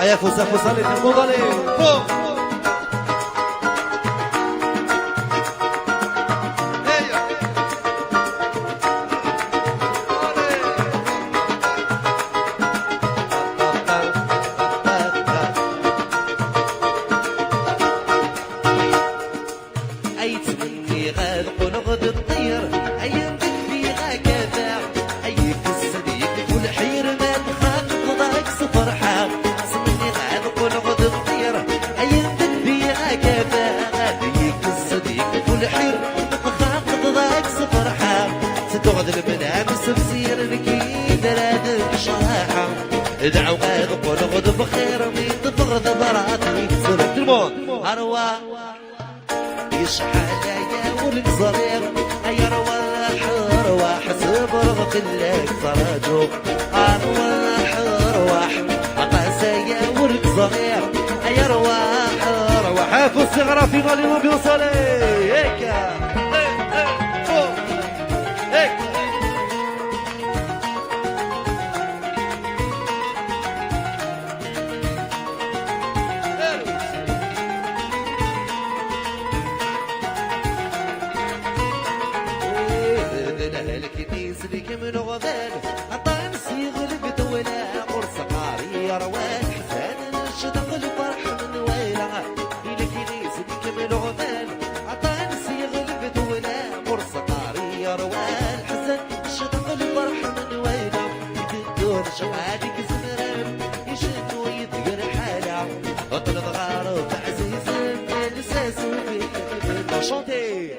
حيا فوسا فوسا لي المضلي فوق ادعوا غيظ ونغض بخير مين تفرض براتي سرت الموت أرواح يشحال يا ولد صغير أي أرواح صبر قلك فرجوك أرواح أقاسى يا ولد صغير أي أرواح في الصغرى في غالي ما بيوصلي هيك من غبال عطان صيغ القدولة قرص قاري روان حسان الشدق الفرح من ويلها إلى كنيس بك من غبال عطان صيغ القدولة قرص قاري روان حسان الشدق الفرح من ويلها يدور شمالك زمران يشد ويدقر حالة اطلب غارب عزيز الاساس وفي شونتي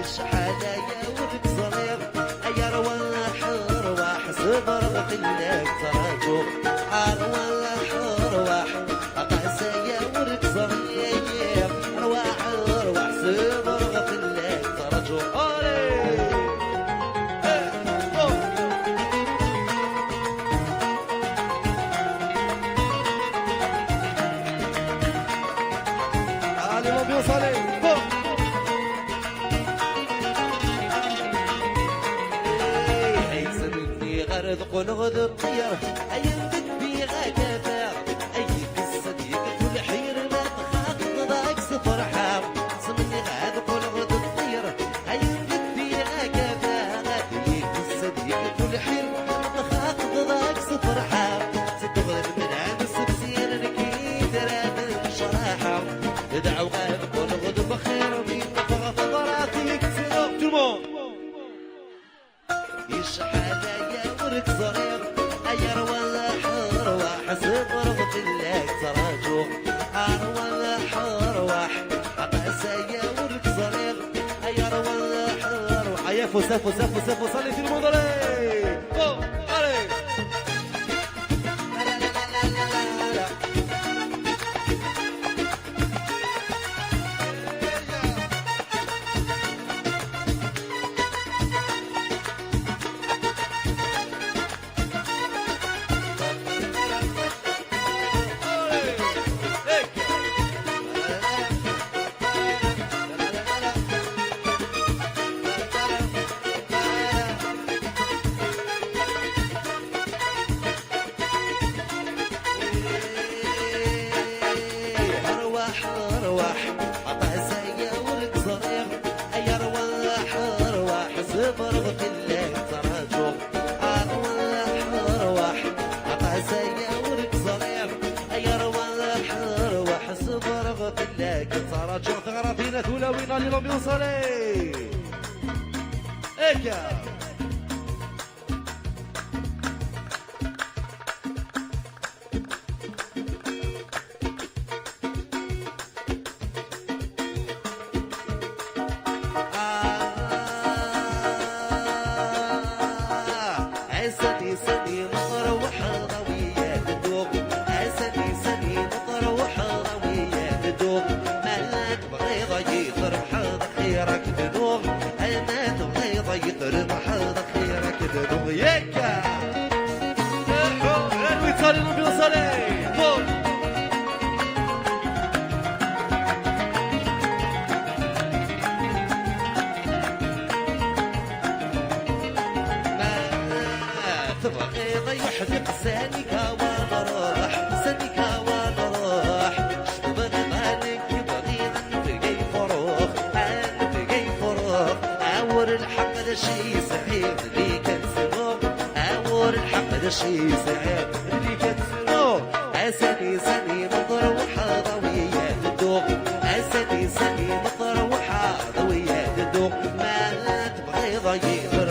يشحال يا ولد صغير أي أرواح صبر قلك تراجع أرواح أقاسى يا ولد صغير أرواح صبر قلك تراجع علي ما بيوصلي غرد ونغد الطير أي يمدد بي غاكفا أي بالصديق كل حير ما تخاف ضاك صفر حار سمني غاد ونغد الطير أي يمدد بي غاكفا أي بالصديق كل حير ما تخاف ضاك صفر حار ستغرد من عام السبسير نكيد راد الشراحة ادعوا غاد ونغد بخير مين فغف ضراتي كسيرو تلمون يشحال ولد صغير أي أرواح صبر بقلك تراجع أرواح أقاسى يا ولد صغير أي أرواح يا فوسا لي في المضلي صبر بقلك تراجع أرواح أقاسى يا ولد صغير أي أرواح صبر بقلك تراجع ثغرة فينا ثلاوينا اللي لم يوصلي إيكا سني مطروح روية تدوق سني مطروح روية تدوق ما تبغي ضيق ربح خيرك تدوق ما تبغي ضيق ربح أور الحق هذا شي سعيد اللي كنسمو أور الحق هذا شي سعيد اللي كنسمو أساني ساني مطروحة ضوية الدوق أساني ساني مطروحة ضوية الدوق ما تبغي ضيق